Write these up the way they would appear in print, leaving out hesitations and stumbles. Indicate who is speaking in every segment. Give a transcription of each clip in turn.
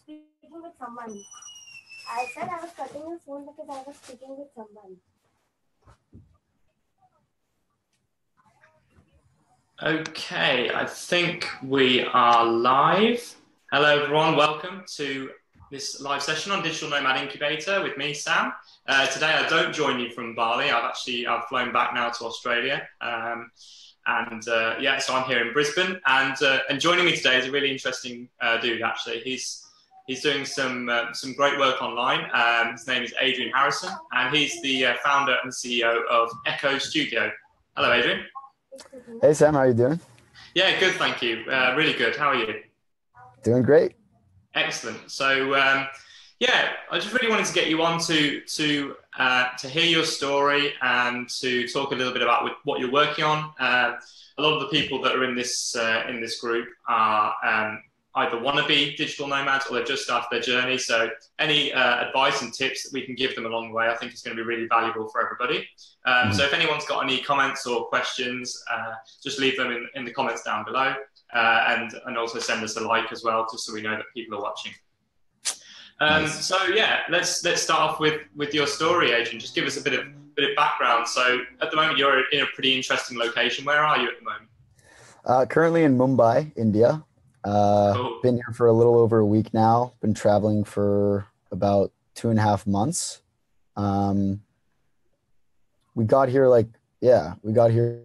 Speaker 1: speaking with someone. I said I was cutting the phone because I was speaking with someone.
Speaker 2: Okay, I think we are live. Hello everyone, welcome to this live session on Digital Nomad Incubator with me, Sam. Today I don't join you from Bali. I've flown back now to Australia. So I'm here in Brisbane, and joining me today is a really interesting dude. Actually, he's doing some great work online. His name is Adrian Harrison, and he's the founder and CEO of Echo Studio. Hello, Adrian.
Speaker 3: Hey Sam, how you doing?
Speaker 2: Yeah, good, thank you. Really good. How are you?
Speaker 3: Doing great.
Speaker 2: Excellent. So, I just really wanted to get you on to hear your story and to talk a little bit about what you're working on. A lot of the people that are in this group are either want to be digital nomads or they've just started their journey. So any advice and tips that we can give them along the way, I think is going to be really valuable for everybody. So if anyone's got any comments or questions, just leave them in the comments down below, and also send us a like as well, just so we know that people are watching.
Speaker 3: Nice.
Speaker 2: So yeah, let's start off with your story, Adrian. Just give us a bit of background. So at the moment you're in a pretty interesting location. Where are you at the moment?
Speaker 3: Currently in Mumbai, India.
Speaker 2: Cool.
Speaker 3: Been here for a little over a week now. Been traveling for about 2.5 months. We got here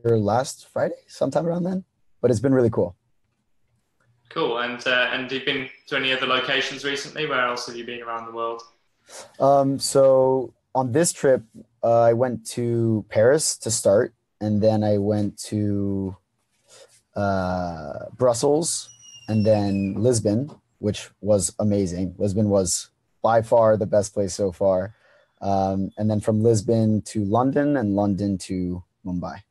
Speaker 3: last Friday, sometime around then, but it's been really cool.
Speaker 2: Cool. And you've been to any other locations recently? Where else have you been around the world?
Speaker 3: So on this trip, I went to Paris to start, and then I went to Brussels, and then Lisbon, which was amazing. Lisbon was by far the best place so far. And then from Lisbon to London, and London to Mumbai.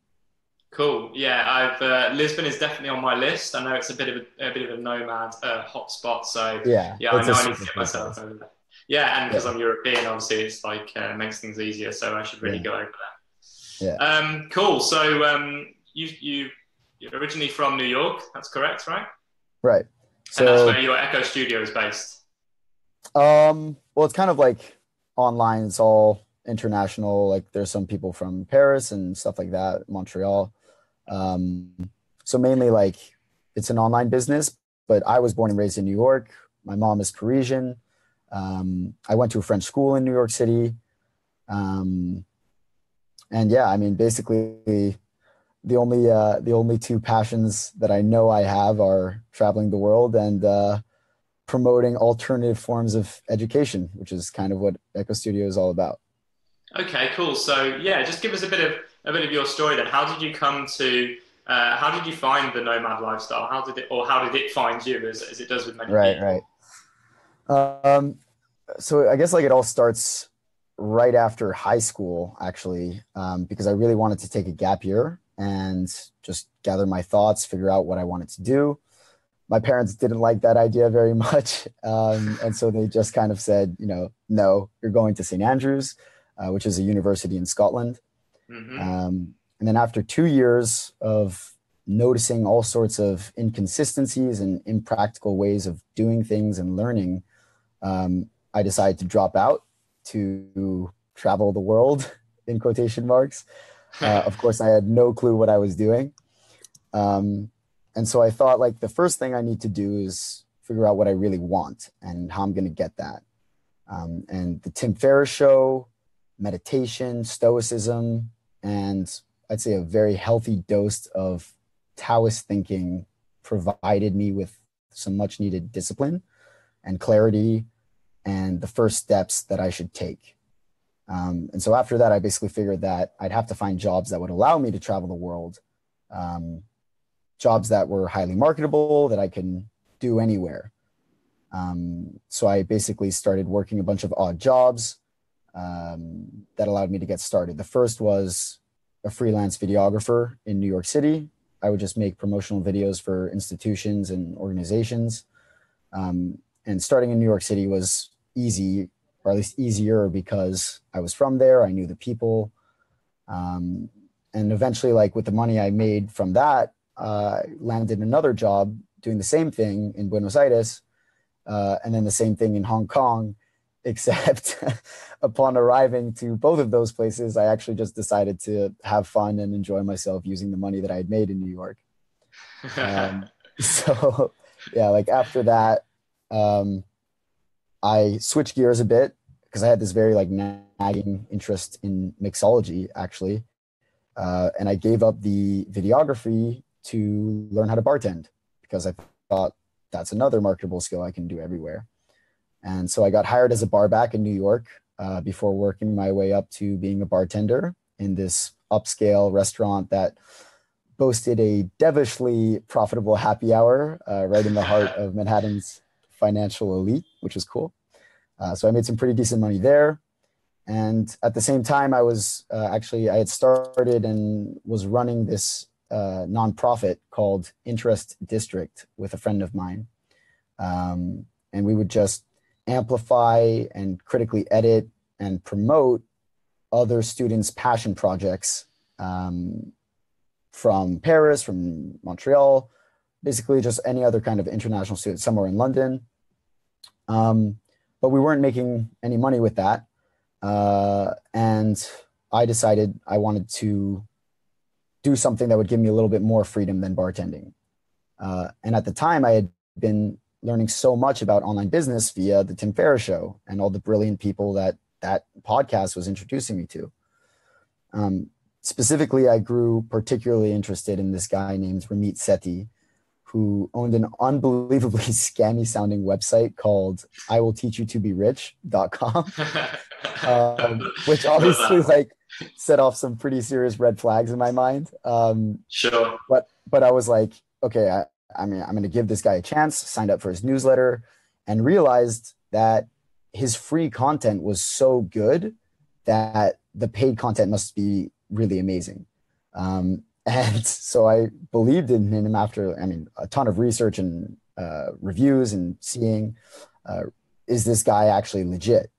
Speaker 2: Cool. Yeah, Lisbon is definitely on my list. I know it's a bit of a nomad hotspot, so
Speaker 3: yeah,
Speaker 2: I know I need to get myself over there. Yeah, and because I'm European, obviously, it's like makes things easier. So I should really go over there.
Speaker 3: Yeah.
Speaker 2: Cool. So you're originally from New York. That's correct, right?
Speaker 3: Right.
Speaker 2: And that's where your Echo Studio is based.
Speaker 3: Well, it's kind of like online. It's all international. Like there's some people from Paris and stuff like that, Montreal. So mainly like it's an online business, but I was born and raised in New York. My mom is Parisian. I went to a French school in New York City. And yeah, I mean, basically the only two passions that I know I have are traveling the world and promoting alternative forms of education, which is kind of what Echo Studio is all about.
Speaker 2: Okay, cool. So yeah, just give us a bit of your story then. How did you come to? How did you find the nomad lifestyle? How did it find you, as it does with many people?
Speaker 3: Right. So I guess like it all starts right after high school, actually, because I really wanted to take a gap year and just gather my thoughts, figure out what I wanted to do. My parents didn't like that idea very much. And so they just kind of said, no, you're going to St. Andrews, which is a university in Scotland.
Speaker 2: Mm-hmm.
Speaker 3: And then after 2 years of noticing all sorts of inconsistencies and impractical ways of doing things and learning, I decided to drop out to travel the world, in quotation marks. Of course, I had no clue what I was doing. And so I thought like the first thing I need to do is figure out what I really want and how I'm going to get that. And the Tim Ferriss show, meditation, stoicism, and I'd say a very healthy dose of Taoist thinking provided me with some much needed discipline and clarity and the first steps that I should take. And so after that, I basically figured that I'd have to find jobs that would allow me to travel the world, jobs that were highly marketable, that I can do anywhere. So I basically started working a bunch of odd jobs that allowed me to get started. The first was a freelance videographer in New York City. I would just make promotional videos for institutions and organizations. And starting in New York City was easy, or at least easier, because I was from there. I knew the people. And eventually, like with the money I made from that, landed another job doing the same thing in Buenos Aires. And then the same thing in Hong Kong, except upon arriving to both of those places, I actually just decided to have fun and enjoy myself using the money that I had made in New York. So yeah, like after that, I switched gears a bit because I had this very like nagging interest in mixology actually. And I gave up the videography to learn how to bartend because I thought that's another marketable skill I can do everywhere. And so I got hired as a barback in New York before working my way up to being a bartender in this upscale restaurant that boasted a devilishly profitable happy hour right in the heart of Manhattan's financial elite, which was cool. So I made some pretty decent money there. And at the same time, I was I had started and was running this nonprofit called Interest District with a friend of mine. And we would just amplify and critically edit and promote other students' passion projects from Paris, from Montreal, basically just any other kind of international student somewhere in London. But we weren't making any money with that. And I decided I wanted to do something that would give me a little bit more freedom than bartending. And at the time, I had been learning so much about online business via the Tim Ferriss Show and all the brilliant people that podcast was introducing me to. Specifically, I grew particularly interested in this guy named Ramit Sethi, who owned an unbelievably scammy sounding website called iwillteachyoutoberich.com, which obviously like set off some pretty serious red flags in my mind.
Speaker 2: Sure.
Speaker 3: But I was like, okay, I'm going to give this guy a chance, signed up for his newsletter and realized that his free content was so good that the paid content must be really amazing. And so I believed in him after, a ton of research and reviews and seeing, is this guy actually legit?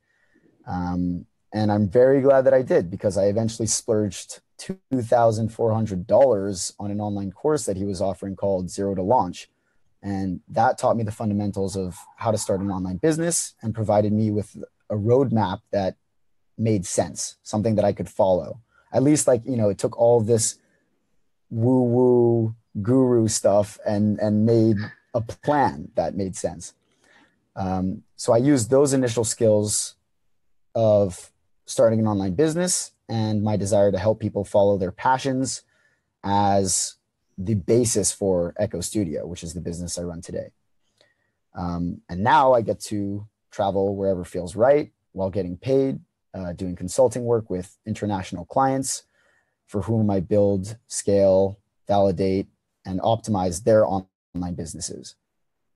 Speaker 3: And I'm very glad that I did because I eventually splurged $2,400 on an online course that he was offering called Zero to Launch. And that taught me the fundamentals of how to start an online business and provided me with a roadmap that made sense, something that I could follow. At least it took all this woo-woo guru stuff and made a plan that made sense. So I used those initial skills of starting an online business and my desire to help people follow their passions as the basis for Echo Studio, which is the business I run today. And now I get to travel wherever feels right while getting paid, doing consulting work with international clients for whom I build, scale, validate, and optimize their online businesses.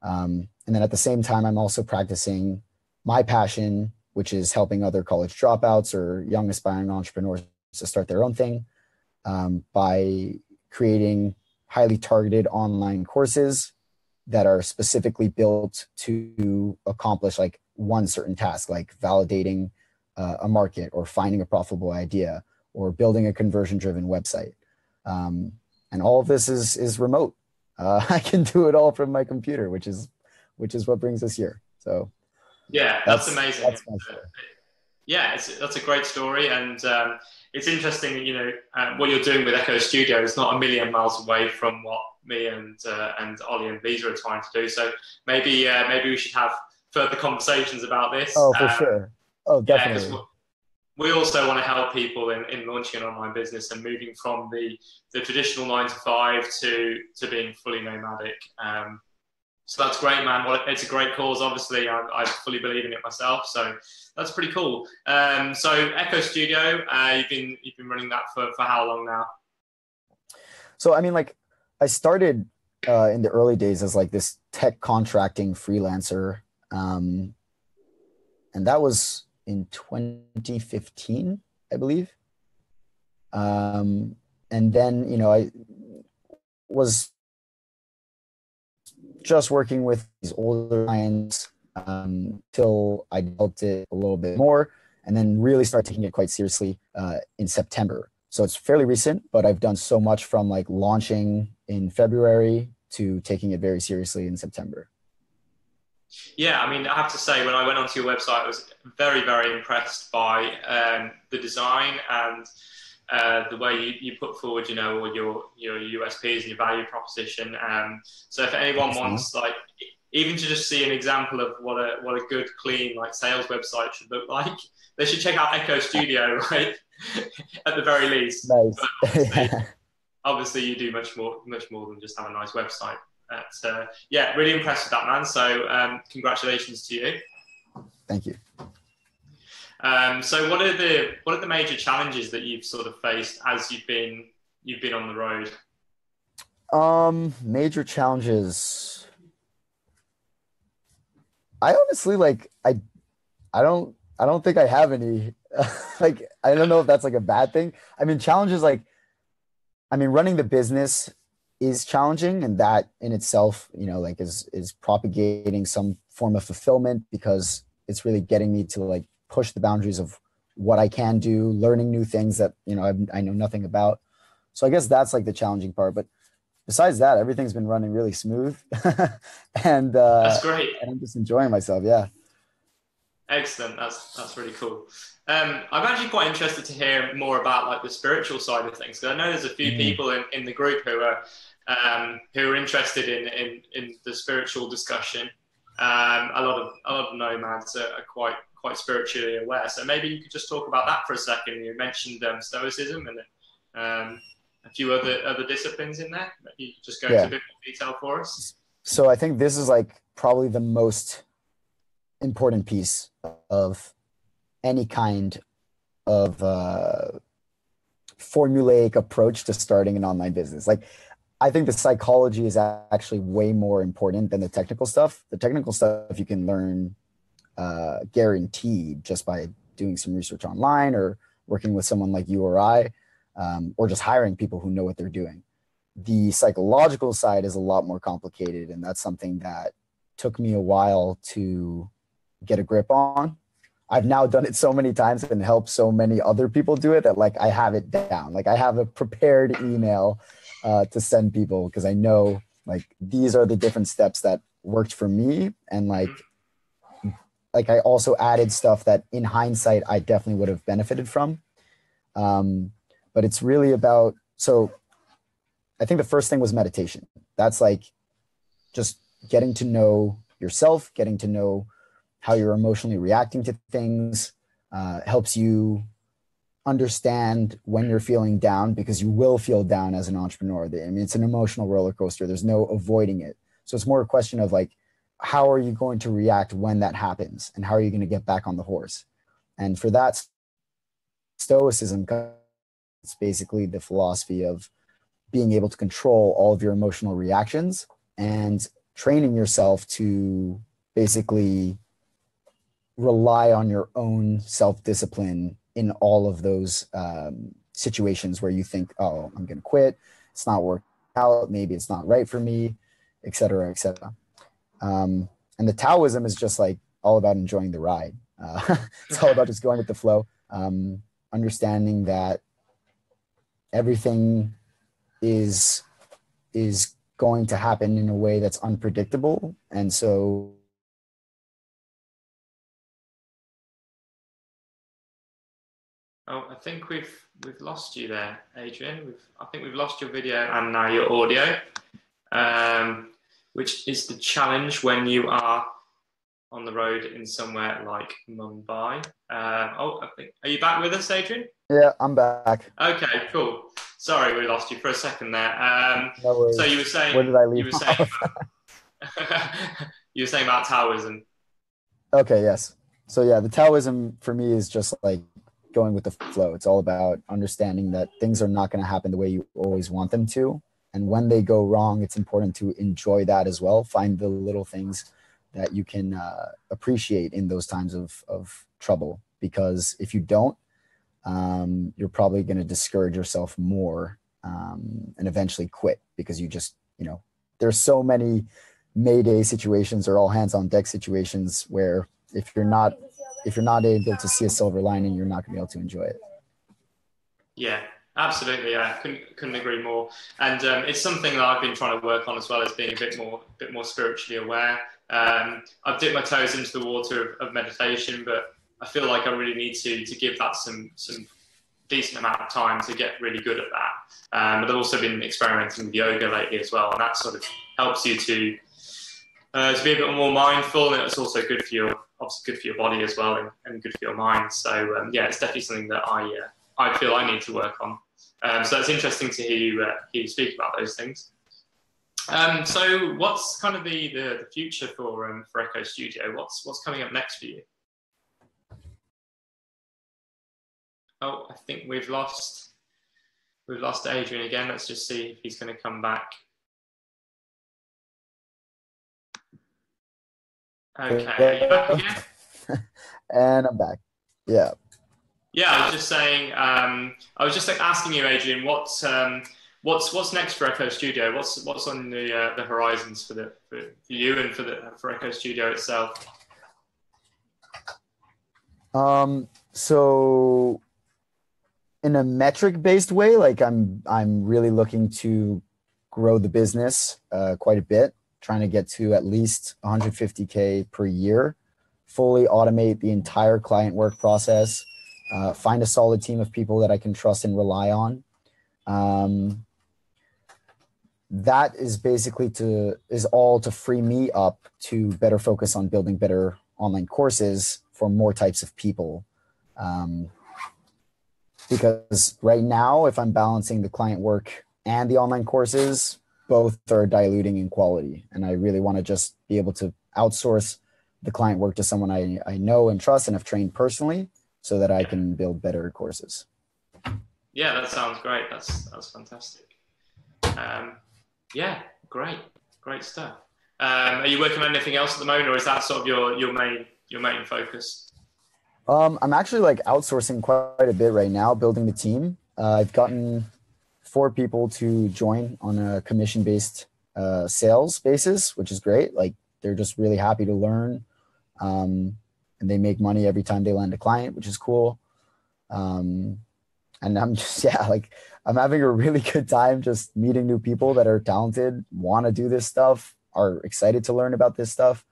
Speaker 3: And then at the same time, I'm also practicing my passion, which is helping other college dropouts or young aspiring entrepreneurs to start their own thing by creating highly targeted online courses that are specifically built to accomplish like one certain task, like validating a market or finding a profitable idea or building a conversion-driven website. And all of this is remote. I can do it all from my computer, which is what brings us here. So
Speaker 2: yeah, that's amazing.
Speaker 3: That's
Speaker 2: that's a great story. And it's interesting that, what you're doing with Echo Studio is not a million miles away from what me and Ollie and Visa are trying to do. So maybe we should have further conversations about this.
Speaker 3: Oh, for sure. Oh, definitely.
Speaker 2: Yeah, we also want to help people in launching an online business and moving from the traditional 9 to 5 to being fully nomadic. So that's great, man. Well, it's a great cause. Obviously, I fully believe in it myself. So that's pretty cool. So Echo Studio, you've been running that for how long now?
Speaker 3: So I started in the early days as like this tech contracting freelancer, and that was in 2015, I believe. And then, I was just working with these older clients till I developed it a little bit more and then really start taking it quite seriously in September. So it's fairly recent, but I've done so much from like launching in February to taking it very seriously in September.
Speaker 2: Yeah, I mean, I have to say, when I went onto your website, I was very, very impressed by the design and the way you put forward, all your USPs and your value proposition. So if anyone
Speaker 3: Thanks, man.
Speaker 2: wants, like, even to just see an example of what a good, clean, like, sales website should look like, they should check out Echo Studio, right? At the very least. But
Speaker 3: Nice.
Speaker 2: obviously, you do much more than just have a nice website. But, yeah, really impressed with that, man. So congratulations to you.
Speaker 3: Thank you.
Speaker 2: So what are the major challenges that you've sort of faced as you've been on the road?
Speaker 3: Major challenges. I honestly I don't think I have any. Like, I don't know if that's like a bad thing. I mean, challenges like, I mean, running the business is challenging, and that in itself, like is propagating some form of fulfillment because it's really getting me to like push the boundaries of what I can do, learning new things that I know nothing about. So I guess that's like the challenging part. But besides that, everything's been running really smooth, and
Speaker 2: That's great.
Speaker 3: I'm just enjoying myself. Yeah.
Speaker 2: Excellent. That's really cool. I'm actually quite interested to hear more about like the spiritual side of things, because I know there's a few people in the group who are interested in the spiritual discussion. A lot of nomads are quite spiritually aware. So maybe you could just talk about that for a second. You mentioned Stoicism and a few other disciplines in there. Maybe you could just go into a bit more detail for us.
Speaker 3: So I think this is like probably the most important piece of any kind of formulaic approach to starting an online business. Like, I think the psychology is actually way more important than the technical stuff. The technical stuff you can learn guaranteed just by doing some research online or working with someone like you or I, or just hiring people who know what they're doing. The psychological side is a lot more complicated, and that's something that took me a while to get a grip on. I've now done it so many times and helped so many other people do it that like I have it down. Like, I have a prepared email to send people because I know like these are the different steps that worked for me, and like I also added stuff that in hindsight I definitely would have benefited from. But it's really about, so I think the first thing was meditation. That's like just getting to know yourself, getting to know how you're emotionally reacting to things, helps you understand when you're feeling down, because you will feel down as an entrepreneur. I mean, it's an emotional roller coaster. There's no avoiding it. So it's more a question of like, how are you going to react when that happens, and how are you going to get back on the horse? And for that, Stoicism, it's basically the philosophy of being able to control all of your emotional reactions and training yourself to basically rely on your own self-discipline in all of those situations where you think, oh, I'm going to quit. It's not working out. Maybe it's not right for me, et cetera, et cetera. And the Taoism is just like all about enjoying the ride. It's all about just going with the flow, understanding that everything is going to happen in a way that's unpredictable. And so
Speaker 2: Oh, I think we've lost you there, Adrian. I think we've lost your video and now your audio, which is the challenge when you are on the road in somewhere like Mumbai. I think, are you back with us, Adrian?
Speaker 3: yeah, I'm back.
Speaker 2: Okay, cool. Sorry, we lost you for a second there.
Speaker 3: No worries.
Speaker 2: So you were saying,
Speaker 3: where did I leave
Speaker 2: you were saying, you were saying about Taoism.
Speaker 3: Okay, yes. So yeah, the Taoism for me is just like going with the flow. It's all about understanding that things are not going to happen the way you always want them to. And when they go wrong, it's important to enjoy that as well. Find the little things that you can appreciate in those times of trouble. Because if you don't, you're probably going to discourage yourself more and eventually quit, because you just, there's so many Mayday situations or all hands on deck situations where if you're not able to see a silver lining, you're not going to be able to enjoy it.
Speaker 2: Yeah, absolutely. Yeah, couldn't agree more. And it's something that I've been trying to work on as well, as being a bit more spiritually aware. I've dipped my toes into the water of meditation, but I feel like I really need to give that some decent amount of time to get really good at that. But I've also been experimenting with yoga lately as well, and that sort of helps you to be a bit more mindful, and it's also good for your body as well, and good for your mind. So yeah, it's definitely something that I feel I need to work on. So it's interesting to hear you speak about those things. So what's kind of the future for Echo Studio? What's coming up next for you? Oh, I think we've lost Adrian again. Let's just see if he's going to come back. Okay, are you back again?
Speaker 3: And I'm back. Yeah.
Speaker 2: Yeah, I was just saying. I was just asking you, Adrian, what's next for Echo Studio? What's on the horizons for you and for Echo Studio itself?
Speaker 3: So in a metric-based way, like I'm really looking to grow the business quite a bit, trying to get to at least 150K per year, fully automate the entire client work process, find a solid team of people that I can trust and rely on. That is basically all to free me up to better focus on building better online courses for more types of people. Because right now, if I'm balancing the client work and the online courses, both are diluting in quality. And I really want to just be able to outsource the client work to someone I know and trust and have trained personally so that I can build better courses.
Speaker 2: Yeah, that sounds great. That's fantastic. Yeah, great stuff. Are you working on anything else at the moment, or is that sort of your main focus?
Speaker 3: I'm actually like outsourcing quite a bit right now, building the team. I've gotten 4 people to join on a commission-based sales basis, which is great. Like they're just really happy to learn, and they make money every time they land a client, which is cool. And I'm just, I'm having a really good time just meeting new people that are talented, want to do this stuff, are excited to learn about this stuff.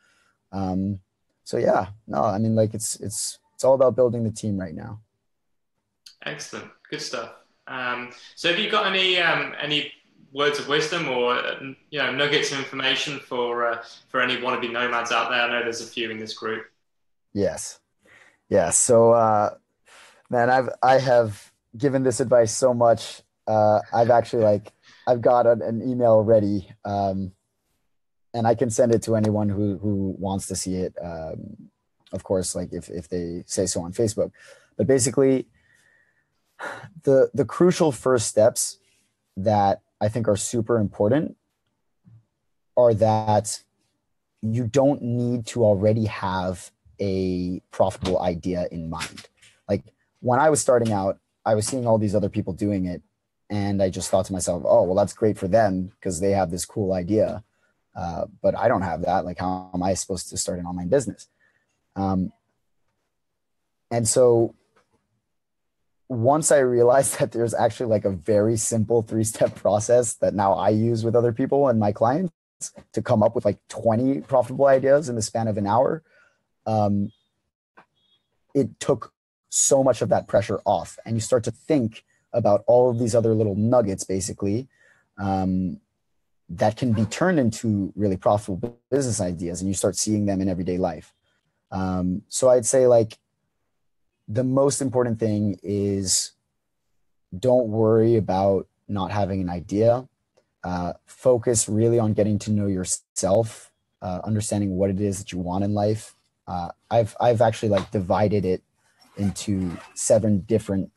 Speaker 3: So yeah, no, I mean, like it's all about building the team right now.
Speaker 2: Excellent, good stuff. So have you got any words of wisdom or nuggets of information for any wannabe nomads out there? I know there's a few in this group.
Speaker 3: Yes. So man, I have given this advice so much. I've actually I've got an email ready, and I can send it to anyone who wants to see it. Of course, like if they say so on Facebook. But basically, the crucial first steps that I think are super important are that you don't need to already have a profitable idea in mind. Like when I was starting out, I was seeing all these other people doing it, and I just thought to myself, oh, well, that's great for them because they have this cool idea. But I don't have that. Like, how am I supposed to start an online business? And so once I realized that there's actually like a very simple 3-step process that now I use with other people and my clients to come up with like 20 profitable ideas in the span of an hour, it took so much of that pressure off. And you start to think about all of these other little nuggets, basically, that can be turned into really profitable business ideas, and you start seeing them in everyday life. So I'd say like the most important thing is don't worry about not having an idea. Focus really on getting to know yourself, understanding what it is that you want in life. I've actually like divided it into 7 different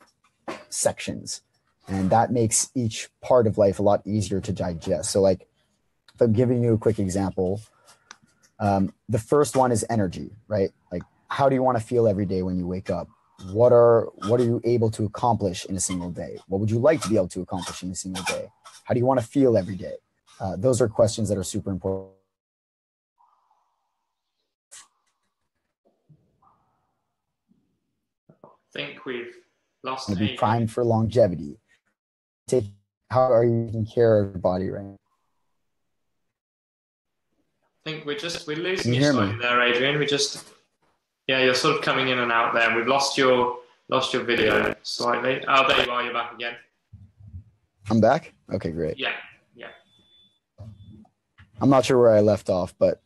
Speaker 3: sections, and that makes each part of life a lot easier to digest. So like if I'm giving you a quick example, the first one is energy, right? Like how do you want to feel every day when you wake up? What are you able to accomplish in a single day? What would you like to be able to accomplish in a single day? How do you want to feel every day? Those are questions that are super important.
Speaker 2: I think we've lost
Speaker 3: To be primed for longevity. How are you taking care of your body right now?
Speaker 2: think we're
Speaker 3: Can
Speaker 2: losing
Speaker 3: you
Speaker 2: you
Speaker 3: hear
Speaker 2: slightly
Speaker 3: me?
Speaker 2: there, Adrian. Yeah, you're sort of coming in and out there, and we've lost your video slightly. Oh, there you are. You're back again.
Speaker 3: I'm back? Okay, great.
Speaker 2: Yeah, yeah.
Speaker 3: I'm not sure where I left off, but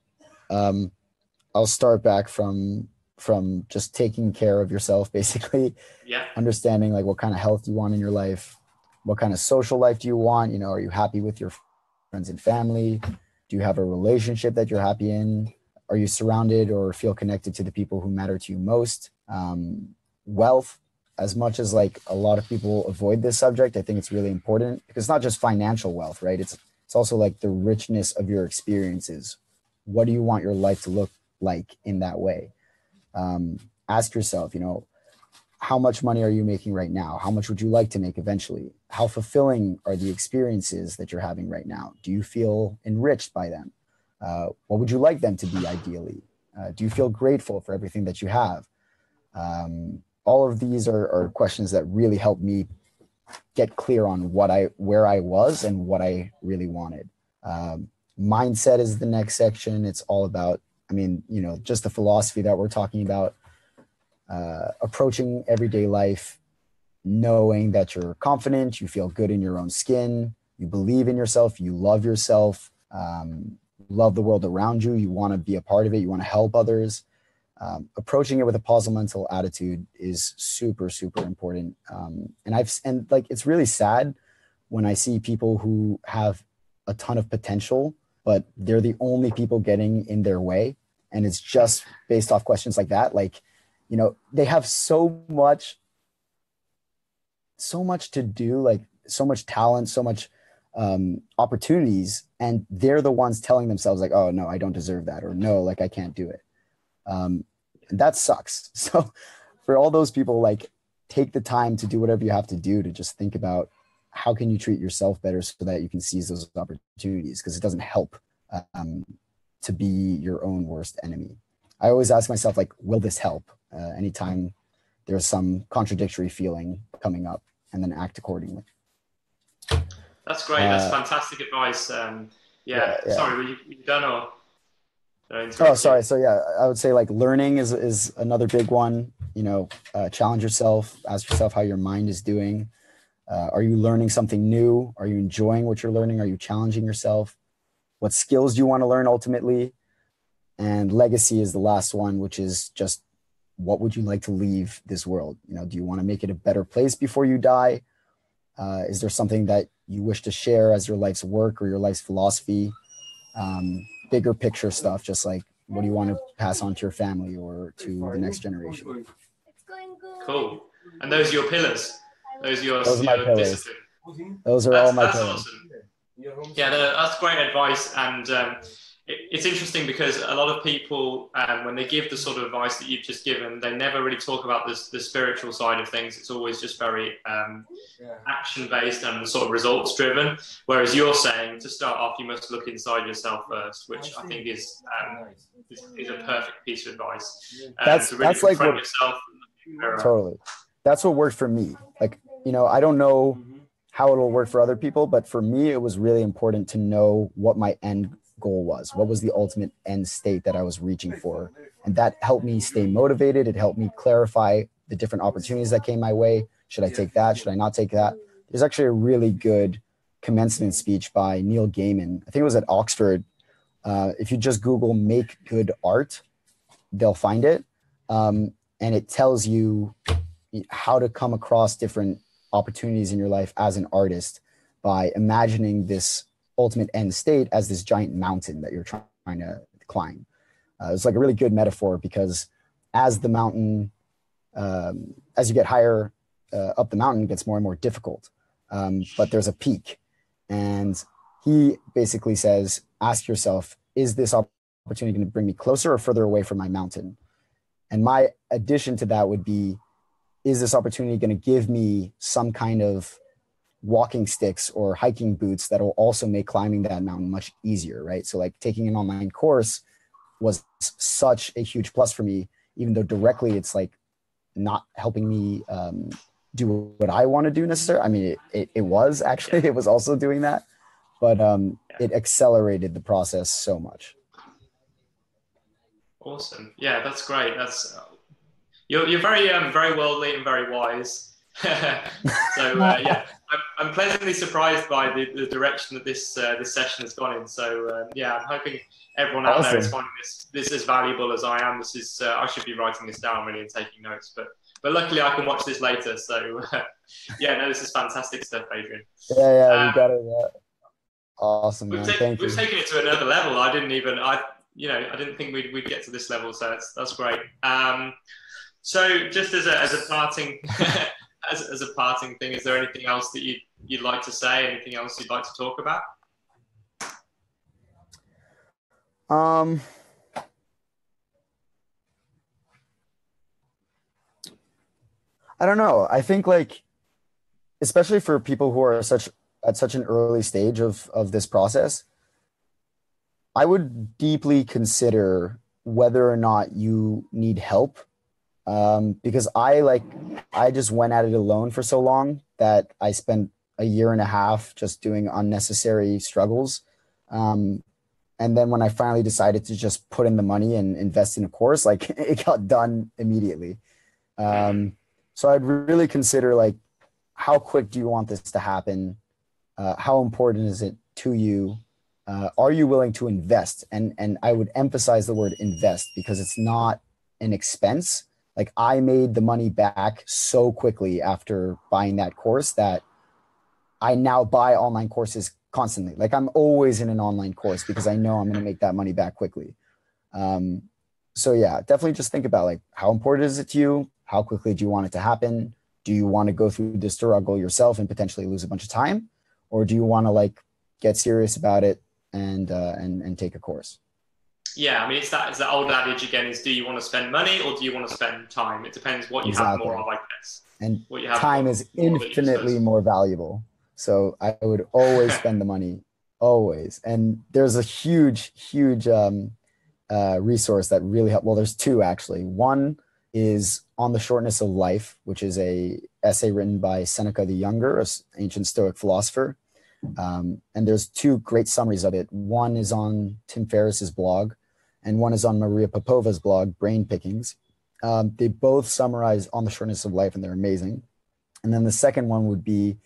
Speaker 3: I'll start back from just taking care of yourself, basically.
Speaker 2: Yeah.
Speaker 3: Understanding like what kind of health you want in your life, what kind of social life do you want? You know, are you happy with your friends and family? Do you have a relationship that you're happy in? Are you surrounded or feel connected to the people who matter to you most? Wealth, as much as like a lot of people avoid this subject, I think it's really important because it's not just financial wealth, right? It's also like the richness of your experiences. What do you want your life to look like in that way? Ask yourself, you know, how much money are you making right now? How much would you like to make eventually? How fulfilling are the experiences that you're having right now? Do you feel enriched by them? What would you like them to be ideally? Do you feel grateful for everything that you have? All of these are questions that really help me get clear on where I was and what I really wanted. Mindset is the next section. It's all about, I mean, you know, just the philosophy that we're talking about, approaching everyday life, knowing that you're confident, you feel good in your own skin, you believe in yourself, you love yourself, love the world around you, you want to be a part of it, you want to help others. Approaching it with a positive mental attitude is super, super important. And like, it's really sad when I see people who have a ton of potential, but they're the only people getting in their way. And it's just based off questions like that. Like, you know, they have so much to do, like so much talent, so much opportunities. And they're the ones telling themselves like, oh no, I don't deserve that. Or no, like I can't do it. And that sucks. So for all those people, like take the time to do whatever you have to do to just think about how can you treat yourself better so that you can seize those opportunities, because it doesn't help to be your own worst enemy. I always ask myself, like, will this help? Anytime there's some contradictory feeling coming up, and then act accordingly.
Speaker 2: That's great. That's fantastic advice. Yeah. Sorry, were you done or?
Speaker 3: Oh, sorry. So yeah, I would say like learning is another big one. You know, challenge yourself. Ask yourself how your mind is doing. Are you learning something new? Are you enjoying what you're learning? Are you challenging yourself? What skills do you want to learn ultimately? And legacy is the last one, which is just what would you like to leave this world? You know, do you want to make it a better place before you die? Is there something that you wish to share as your life's work or your life's philosophy? Bigger picture stuff, just like what do you want to pass on to your family or to the next generation?
Speaker 2: Cool. And those are your pillars. Those are
Speaker 3: my pillars.
Speaker 2: Discipline.
Speaker 3: Those are all my
Speaker 2: That's
Speaker 3: pillars.
Speaker 2: Awesome. Yeah, that's great advice. And it's interesting because a lot of people, when they give the sort of advice that you've just given, they never really talk about the spiritual side of things. It's always just very action-based and sort of results-driven. Whereas you're saying, to start off, you must look inside yourself first, which I think is a perfect piece of advice. To really confront yourself.
Speaker 3: Totally. That's what worked for me. Like, you know, I don't know how it'll work for other people, but for me, it was really important to know what my end goal was. What was the ultimate end state that I was reaching for? And that helped me stay motivated. It helped me clarify the different opportunities that came my way. Should I take that? Should I not take that? There's actually a really good commencement speech by Neil Gaiman. I think it was at Oxford. If you just Google "make good art," they'll find it. And it tells you how to come across different opportunities in your life as an artist by imagining this ultimate end state as this giant mountain that you're trying to climb. It's like a really good metaphor because as the mountain, as you get higher up the mountain, it gets more and more difficult. But there's a peak. And he basically says, ask yourself, is this opportunity going to bring me closer or further away from my mountain? And my addition to that would be, is this opportunity going to give me some kind of walking sticks or hiking boots that will also make climbing that mountain much easier, right? So like taking an online course was such a huge plus for me, even though directly it's like not helping me do what I want to do necessarily. I mean, it was actually, it was also doing that, but it accelerated the process so much.
Speaker 2: Awesome. Yeah, that's great. That's you're very very worldly and very wise. So yeah, I'm pleasantly surprised by the direction that this session has gone in. So yeah, I'm hoping everyone out there is
Speaker 3: Awesome.
Speaker 2: finding this as valuable as I am. This is I should be writing this down really and taking notes, but luckily I can watch this later. So yeah, no, this is fantastic stuff, Adrian.
Speaker 3: Yeah, you
Speaker 2: Um,
Speaker 3: got it. Awesome, man. Thank
Speaker 2: we've
Speaker 3: you.
Speaker 2: taken it to another level. I didn't think we'd get to this level. So that's great. So just as a parting as a parting thing, is there anything else that you'd like to say? Anything else you'd like to talk about?
Speaker 3: Um, I don't know. I think like, especially for people who are at such an early stage of this process, I would deeply consider whether or not you need help. Because I just went at it alone for so long that I spent a year and a half just doing unnecessary struggles. And then when I finally decided to just put in the money and invest in a course, like it got done immediately. So I'd really consider like, how quick do you want this to happen? How important is it to you? Are you willing to invest? And I would emphasize the word invest because it's not an expense. Like I made the money back so quickly after buying that course that I now buy online courses constantly. Like I'm always in an online course because I know I'm going to make that money back quickly. So yeah, definitely just think about like, how important is it to you? How quickly do you want it to happen? Do you want to go through the struggle yourself and potentially lose a bunch of time? Or do you want to like get serious about it and take a course?
Speaker 2: Yeah, I mean it's that old adage again: is do you want to spend money or do you want to spend time? It depends what you have more
Speaker 3: Exactly.
Speaker 2: of, I guess.
Speaker 3: And
Speaker 2: What you have
Speaker 3: time is
Speaker 2: more of at your
Speaker 3: infinitely
Speaker 2: disposal.
Speaker 3: more valuable. So I would always spend the money, always. And there's a huge resource that really helped. Well, there's two actually. One is On the Shortness of Life, which is a essay written by Seneca the Younger, an ancient Stoic philosopher. And there's two great summaries of it. One is on Tim Ferriss's blog, and one is on Maria Popova's blog, Brain Pickings. They both summarize On the Shortness of Life, and they're amazing. And then the second one would be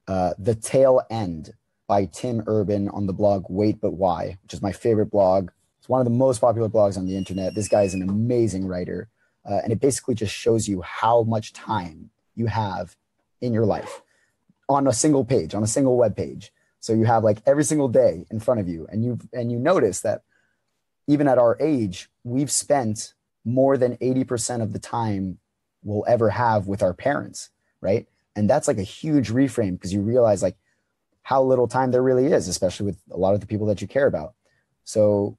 Speaker 3: The Tail End by Tim Urban on the blog Wait But Why, which is my favorite blog. It's one of the most popular blogs on the internet. This guy is an amazing writer. And it basically just shows you how much time you have in your life on a single page, on a single web page. So you have like every single day in front of you, and you notice that even at our age, we've spent more than 80% of the time we'll ever have with our parents, right? And that's like a huge reframe because you realize like how little time there really is, especially with a lot of the people that you care about. So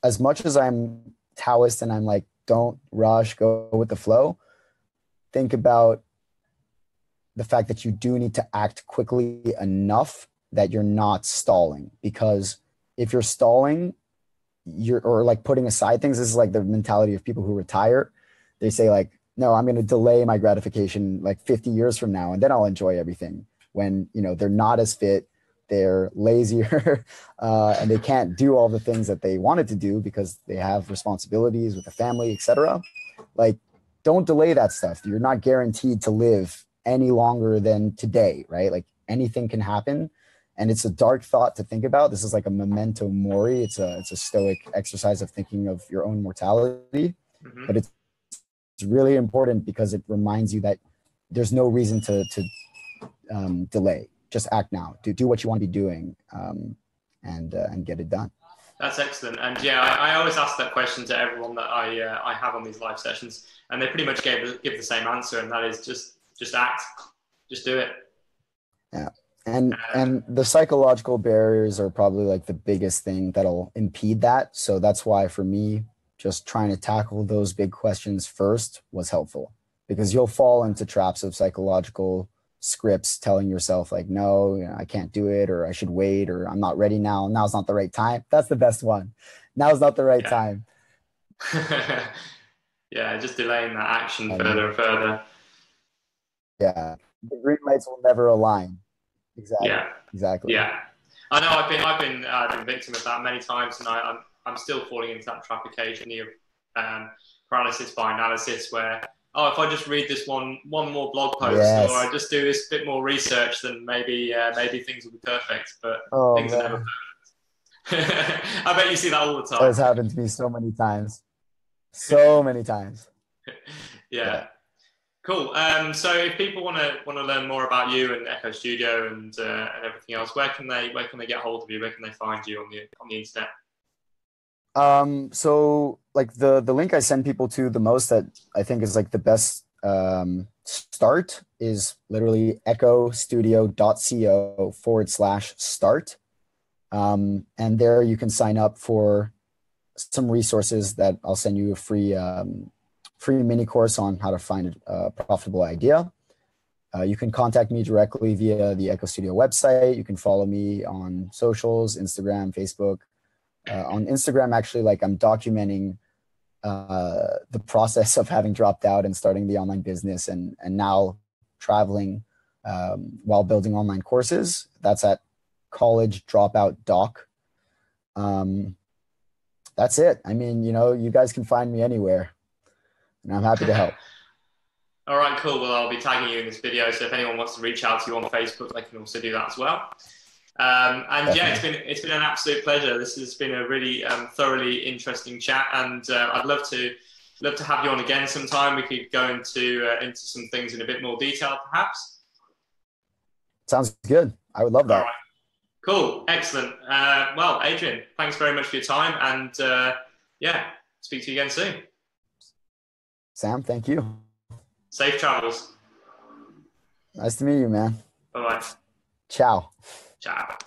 Speaker 3: as much as I'm Taoist and I'm like, don't rush, go with the flow, think about the fact that you do need to act quickly enough that you're not stalling. Because if you're stalling, or like putting aside things, this is like the mentality of people who retire. They say like, no, I'm going to delay my gratification like 50 years from now, and then I'll enjoy everything. When, you know, they're not as fit, they're lazier, and they can't do all the things that they wanted to do because they have responsibilities with the family, etc. Like, don't delay that stuff. You're not guaranteed to live any longer than today, right? Like anything can happen. And it's a dark thought to think about. This is like a memento mori. It's a stoic exercise of thinking of your own mortality.
Speaker 2: Mm-hmm.
Speaker 3: But it's really important because it reminds you that there's no reason to delay. Just act now. Do what you want to be doing, and get it done.
Speaker 2: That's excellent. And yeah, I always ask that question to everyone that I have on these live sessions, and they pretty much give the same answer, and that is just act, just do it.
Speaker 3: Yeah. And the psychological barriers are probably like the biggest thing that'll impede that. So that's why for me, just trying to tackle those big questions first was helpful, because you'll fall into traps of psychological scripts telling yourself like, no, you know, I can't do it, or I should wait, or I'm not ready now. Now's not the right time. That's the best one. Now's not the right time.
Speaker 2: Yeah, just delaying that action further and further.
Speaker 3: Yeah. The green lights will never align. Exactly.
Speaker 2: Yeah.
Speaker 3: Exactly.
Speaker 2: Yeah. I know I've been victim of that many times, and I'm still falling into that trap occasionally of paralysis by analysis, where if I just read this one more blog post,
Speaker 3: Yes.
Speaker 2: or I just do this bit more research, then maybe things will be perfect. But things are never perfect. I bet you see that all the time.
Speaker 3: That's happened to me so many times. So many times.
Speaker 2: Yeah. Cool. So if people want to learn more about you and Echo Studio and everything else, where can they get hold of you? Where can they find you on the internet?
Speaker 3: So like the link I send people to the most, that I think is like the best start, is literally echostudio.co/start. And there you can sign up for some resources that I'll send you a free mini course on how to find a profitable idea. You can contact me directly via the Echo Studio website. You can follow me on socials, Instagram, Facebook. On Instagram, actually, like, I'm documenting the process of having dropped out and starting the online business, and now traveling while building online courses. That's at College Dropout Doc. That's it. I mean, you guys can find me anywhere, and I'm happy to help.
Speaker 2: All right, cool. Well, I'll be tagging you in this video, so if anyone wants to reach out to you on Facebook, they can also do that as well. And
Speaker 3: Definitely.
Speaker 2: yeah, it's been an absolute pleasure. This has been a really thoroughly interesting chat, and I'd love to have you on again sometime. We could go into some things in a bit more detail, perhaps.
Speaker 3: Sounds good. I would love that.
Speaker 2: All right. Cool. Excellent. Well, Adrian, thanks very much for your time, and speak to you again soon.
Speaker 3: Sam, thank you.
Speaker 2: Safe travels.
Speaker 3: Nice to meet you, man.
Speaker 2: Bye-bye.
Speaker 3: Ciao.
Speaker 2: Ciao.